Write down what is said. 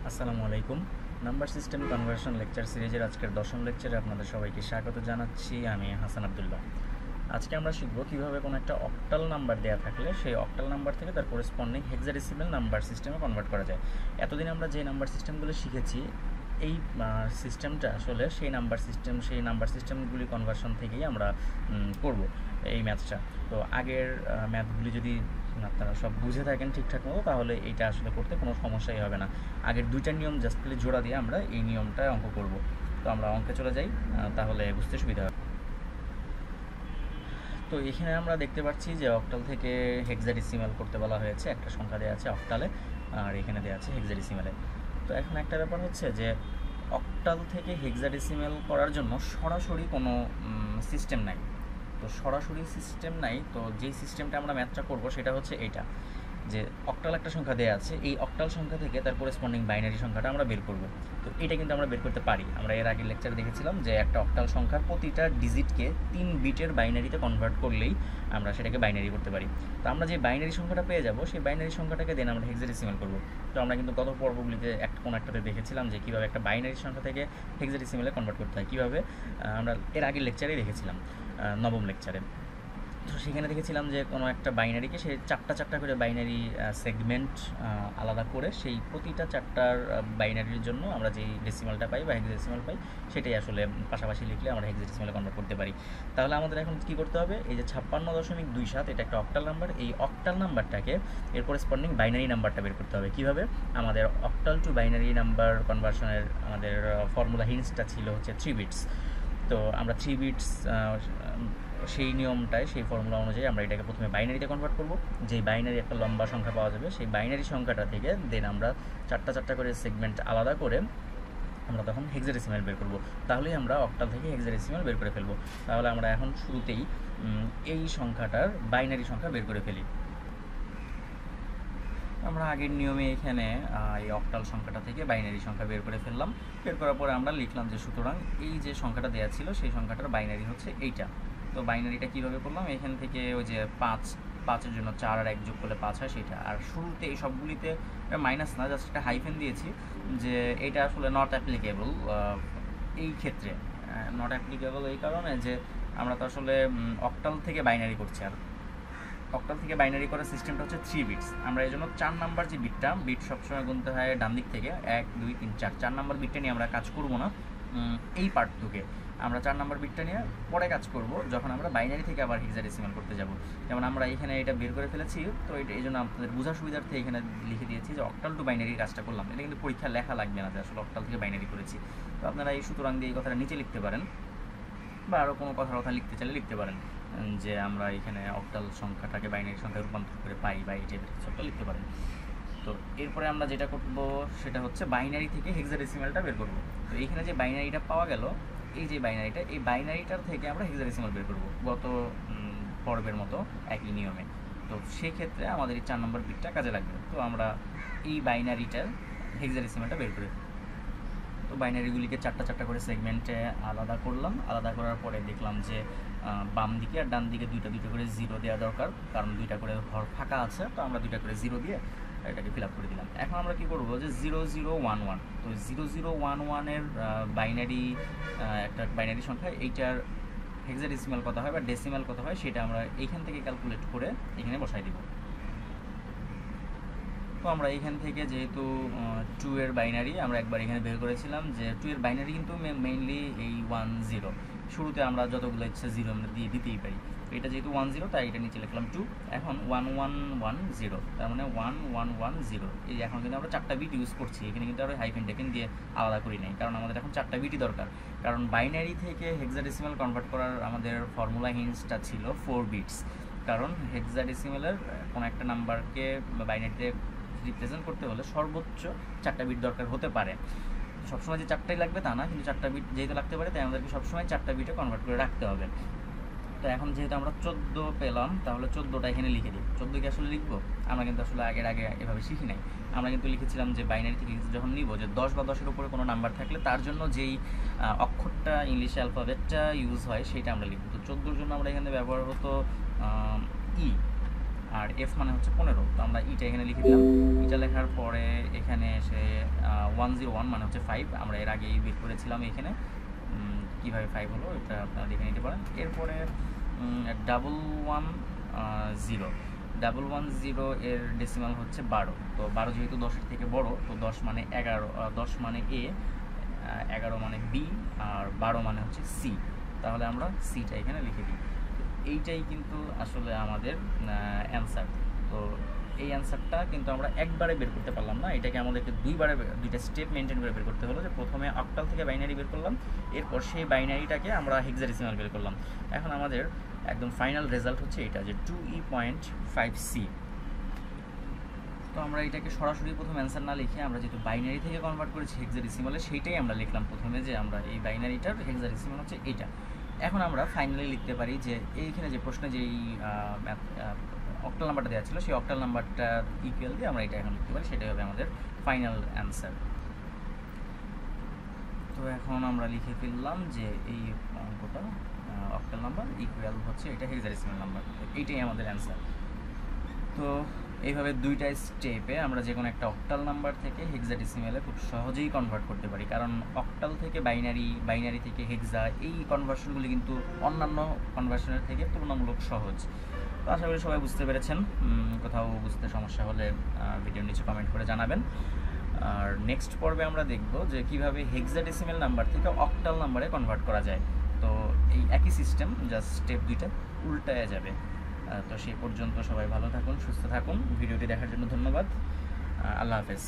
আসসালামু আলাইকুম। Number system conversion lecture সিরিজের আজকের দশম লেকচারে আপনাদের সবাইকে স্বাগত জানাচ্ছি। আমি হাসান আবদুল্লাহ। আজকে আমরা শিখব কিভাবে কোনো একটা অক্টাল নাম্বার দেওয়া থাকলে সেই অক্টাল নাম্বার থেকে তার করেসপন্ডিং হেক্সাডেসিমাল নাম্বার সিস্টেমে কনভার্ট করা যায়। এতদিন আমরা যে নাম্বার সিস্টেমগুলো শিখেছি, এই সিস্টেমটা আসলে সেই নাম্বার সিস্টেমগুলি কনভার্সন থেকেই আমরা করব এই ম্যাথটা। তো আগের ম্যাথগুলি যদি আপনারা সব বুঝে থাকেন ঠিকঠাক মতো, তাহলে এইটা আসলে করতে কোনো সমস্যাই হবে না। আগের দুইটা নিয়ম জাস্ট খালি জোড়া দিয়ে আমরা এই নিয়মটা অঙ্ক করব। তো আমরা অঙ্কে চলে যাই, তাহলে বুঝতে সুবিধা হবে। তো এখানে আমরা দেখতে পাচ্ছি যে অক্টাল থেকে হেক্সাডেসিমাল করতে বলা হয়েছে। একটা সংখ্যা দেওয়া আছে অক্টালে, আর এখানে দেওয়া আছে হেক্সাডেসিমালে। তো এখন একটা ব্যাপার হচ্ছে যে অক্টাল থেকে হেক্সাডেসিমাল করার জন্য সরাসরি কোনো সিস্টেম নাই। তো সরাসরি সিস্টেম নাই, তো যেই সিস্টেমটা আমরা ম্যাথটা করব সেটা হচ্ছে এইটা, যে অক্টাল একটা সংখ্যা দেওয়া আছে, এই অক্টাল সংখ্যা থেকে তার করেসপন্ডিং বাইনারি সংখ্যাটা আমরা বের করব। তো এটা কিন্তু আমরা বের করতে পারি। আমরা এর আগের লেকচারে দেখেছিলাম যে একটা অক্টাল সংখ্যার প্রতিটা ডিজিটকে 3 বিটের বাইনারিতে কনভার্ট করলেই আমরা সেটাকে বাইনারি করতে পারি। তো আমরা যে বাইনারি সংখ্যাটা পেয়ে যাব, সেই বাইনারি সংখ্যাটাকে দেন আমরা হেক্সাডেসিমাল করব। তো আমরা কিন্তু গত পর্বগুলিতে কোনো একটাতে দেখেছিলাম যে কীভাবে একটা বাইনারি সংখ্যা থেকে হেক্সাডেসিমালে কনভার্ট করতে হয় কীভাবে। আমরা এর আগের লেকচারেই দেখেছিলাম, নবম লেকচারে। তো সেখানে দেখেছিলাম যে কোনো একটা বাইনারিকে সে চারটা করে বাইনারি সেগমেন্ট আলাদা করে সেই প্রতিটা চারটার বাইনারির জন্য আমরা যেই ডেসিমালটা পাই বা হেক্সাডেসিমাল পাই, সেটাই আসলে পাশাপাশি লিখলে আমরা হেক্সাডেসিমালে কনভার্ট করতে পারি। তাহলে আমাদের এখন কী করতে হবে, এই যে 56.27 এটা একটা অক্টাল নাম্বার, এই অক্টাল নাম্বারটাকে এর করেসপন্ডিং বাইনারি নাম্বারটা বের করতে হবে। কীভাবে? আমাদের অক্টাল টু বাইনারি নাম্বার কনভার্সনের আমাদের ফর্মুলা হিন্টসটা ছিল হচ্ছে 3 বিটস। তো আমরা 3 বিটস সেই নিয়মটায়, সেই ফর্মুলা অনুযায়ী আমরা এটাকে প্রথমে বাইনারিতে কনভার্ট করব। যেই বাইনারি একটা লম্বা সংখ্যা পাওয়া যাবে, সেই বাইনারি সংখ্যাটা থেকে দেন আমরা চারটা করে সেগমেন্ট আলাদা করে আমরা তখন হেক্সাডেসিমাল বের করব। তাহলেই আমরা অক্টাল থেকে হেক্সাডেসিমাল বের করে ফেলব। তাহলে আমরা এখন শুরুতেই এই সংখ্যাটার বাইনারি সংখ্যা বের করে ফেলি। আমরা আগের নিয়মে এখানে এই অক্টাল সংখ্যাটা থেকে বাইনারি সংখ্যা বের করে ফেললাম। বের করার পরে আমরা লিখলাম যে সুতরাং এই যে সংখ্যাটা দেওয়া ছিল সেই সংখ্যাটার বাইনারি হচ্ছে এইটা। তো বাইনারিটা কীভাবে করলাম, এখান থেকে ওই যে 5-5-এর জন্য 4 আর 1 যোগ করলে 5 হয় সেটা। আর শুরুতে এই সবগুলিতে মাইনাস না, জাস্ট একটা হাইফেন দিয়েছি যে এটা আসলে নট অ্যাপ্লিকেবল এই ক্ষেত্রে। নট অ্যাপ্লিকেবল এই কারণে যে আমরা তো আসলে অক্টাল থেকে বাইনারি করছি, আর অক্টাল থেকে বাইনারি করার সিস্টেমটা হচ্ছে 3 বিটস। আমরা এই জন্য 4 নাম্বার যে বিট সবসময় গুনতে হয় ডান দিক থেকে, 1 2 3 4 নাম্বার বিটটা নিয়ে আমরা কাজ করব না। এই পার্টটুকে আমরা 4 নাম্বার বিটটা নিয়ে পরে কাজ করব যখন আমরা বাইনারি থেকে আবার হেক্সাডেসিমাল করতে যাব। যেমন আমরা এখানে এটা বের করে ফেলেছি, তো এটা এই জন্য আপনাদের বোঝার সুবিধার্থে এখানে লিখে দিয়েছি যে অক্টাল টু বাইনারির কাজটা করলাম। এটা কিন্তু পরীক্ষা লেখা লাগবে না যে আসলে অক্টাল থেকে বাইনারি করেছি। তো আপনারা এই সুতরাং দিয়ে এই কথাটা নিচে লিখতে পারেন, বা আরও কোনো কথা লিখতে চাইলে লিখতে পারেন যে আমরা এখানে অক্টাল সংখ্যাটাকে বাইনারি সংখ্যায় রূপান্তর করে পাই, বা এই টাইপের কিছু একটা লিখতে পারেন। তো এরপরে আমরা যেটা করব সেটা হচ্ছে বাইনারি থেকে হেক্সাডেসিমালটা বের করব। তো এইখানে যে বাইনারিটা পাওয়া গেল, এই যে বাইনারিটা, এই বাইনারিটার থেকে আমরা হেক্সাডেসিমাল বের করব গত পর্বের মতো একই নিয়মে। তো সেই ক্ষেত্রে আমাদের এই 4 নম্বর বিটটা কাজে লাগবে। তো আমরা এই বাইনারিটার হেক্সাডেসিমালটা বের করি। তো বাইনারিগুলিকে চারটা করে সেগমেন্টে আলাদা করলাম। আলাদা করার পরে দেখলাম যে বাম দিকে আর ডান দিকে দুইটা করে জিরো দেওয়া দরকার, কারণ দুইটা করে ঘর ফাঁকা আছে। তো আমরা দুইটা করে জিরো দিয়ে এটাকে ফিল আপ করে দিলাম। এখন আমরা কী করবো যে 0011, তো 0011-এর বাইনারি একটা বাইনারি সংখ্যা, এইটার হেক্সাডেসিমাল কত হয় বা ডেসিমাল কত হয় সেটা আমরা এইখান থেকে ক্যালকুলেট করে এখানে বসাই দিব। তো আমরা এখান থেকে যেহেতু 2 এর বাইনারি আমরা একবার এখানে বের করেছিলাম, যে 2 এর বাইনারি কিন্তু মেইনলি এই 10। শুরুতে আমরা যতগুলো ইচ্ছা জিরো আমরা দিতেই পারি। এটা যেহেতু 10, তাই এটা নিচে লিখলাম 2। এখন 1110, তার মানে 1110। এই এখন কিন্তু আমরা 4টা বিট ইউজ করছি, এখানে কিন্তু আমরা হাইফেন টেফেন দিয়ে আলাদা করি নাই, কারণ আমাদের এখন 4টা বিটই দরকার। কারণ বাইনারি থেকে হেক্সাডেসিমাল কনভার্ট করার আমাদের ফর্মুলা হিন্টসটা ছিল 4 বিটস। কারণ হেক্সাডেসিমালের কোনো একটা নাম্বারকে বাইনারিতে রিপ্রেজেন্ট করতে হলে সর্বোচ্চ 4টা বিট দরকার হতে পারে। সবসময় যে 4টাই লাগবে তা না, কিন্তু 4টা বিট যেহেতু লাগতে পারে, তাই আমাদেরকে সবসময় 4টা বিটে কনভার্ট করে রাখতে হবে। তো এখন যেহেতু আমরা 14 পেলাম, তাহলে 14টা এখানে লিখে দিই। 14 কি আসলে লিখবো? আমরা কিন্তু আসলে আগে এভাবে শিখি নাই। আমরা কিন্তু লিখেছিলাম যে বাইনারি থেকে যখন নিব, যে 10 বা 10-এর উপরে কোনো নাম্বার থাকলে তার জন্য যেই অক্ষরটা ইংলিশ অ্যালফাবেটটা ইউজ হয় সেটা আমরা লিখব। তো 14-র জন্য আমরা এখানে ব্যবহার হতো ই, আর এফ মানে হচ্ছে 15। তো আমরা ইটা এখানে লিখে দিলাম। ইটা লেখার পরে এখানে এসে 101 মানে হচ্ছে 5, আমরা এর আগেই বের করেছিলাম এখানে। কীভাবে 5 হলো এটা আপনারা দেখে নিতে পারেন। এরপরে 110 এর ডেসিমাল হচ্ছে 12। তো 12 যেহেতু 10-এর থেকে বড়, তো 10 মানে 11, 10 মানে এ, 11 মানে বি, আর 12 মানে হচ্ছে সি। তাহলে আমরা সিটা এখানে লিখে দিই। এইটাই কিন্তু আসলে আমাদের অ্যান্সার। তো এই অ্যান্সারটা কিন্তু আমরা একবারে বের করতে পারলাম না, এটাকে আমাদেরকে দুইটা স্টেপ মেনটেন করে বের করতে হলো। যে প্রথমে অক্টাল থেকে বাইনারি বের করলাম, এরপর সেই বাইনারিটাকে আমরা হেক্সাডেসিমাল বের করলাম। এখন আমাদের একদম ফাইনাল রেজাল্ট হচ্ছে এটা, যে 2E.5C। তো আমরা এটাকে সরাসরি প্রথম অ্যান্সার না লিখে আমরা যেহেতু বাইনারি থেকে কনভার্ট করেছি হেক্সাডেসিমালে, সেইটাই আমরা লিখলাম প্রথমে, যে আমরা এই বাইনারিটার হেক্সাডেসিমাল হচ্ছে এটা। এখন আমরা ফাইনালি লিখতে পারি যে এইখানে যে প্রশ্নে যেই অক্টাল নাম্বারটা দেওয়া ছিল, সেই অক্টাল নাম্বারটার ইকুয়াল দিয়ে আমরা এটা এখন লিখতে পারি, সেটাই হবে আমাদের ফাইনাল অ্যান্সার। তো এখন আমরা লিখে ফেললাম যে এই অঙ্কটা অক্টাল নাম্বার ইকুয়াল হচ্ছে এটা হেক্সাডেসিমাল নাম্বার, এইটাই আমাদের অ্যান্সার। তো এইভাবে দুইটা স্টেপে আমরা যে কোনো একটা অক্টাল নাম্বার থেকে হেক্সাডেসিমালে খুব সহজেই কনভার্ট করতে পারি, কারণ অক্টাল থেকে বাইনারি, বাইনারি থেকে হেক্সা, এই কনভার্সনগুলি কিন্তু অন্যান্য কনভার্সনের থেকে তুলনামূলক সহজ। তো আশা করি সবাই বুঝতে পেরেছেন। কোথাও বুঝতে সমস্যা হলে ভিডিওর নিচে কমেন্ট করে জানাবেন। আর নেক্সট পর্বে আমরা দেখব যে কীভাবে হেক্সাডেসিমাল নাম্বার থেকে অক্টাল নাম্বারে কনভার্ট করা যায়। তো এই একই সিস্টেম, জাস্ট স্টেপ দুইটা উল্টায় যাবে। তো সেই পর্যন্ত সবাই ভালো থাকুন, সুস্থ থাকুন। ভিডিওটি দেখার জন্য ধন্যবাদ। আল্লাহ হাফেজ।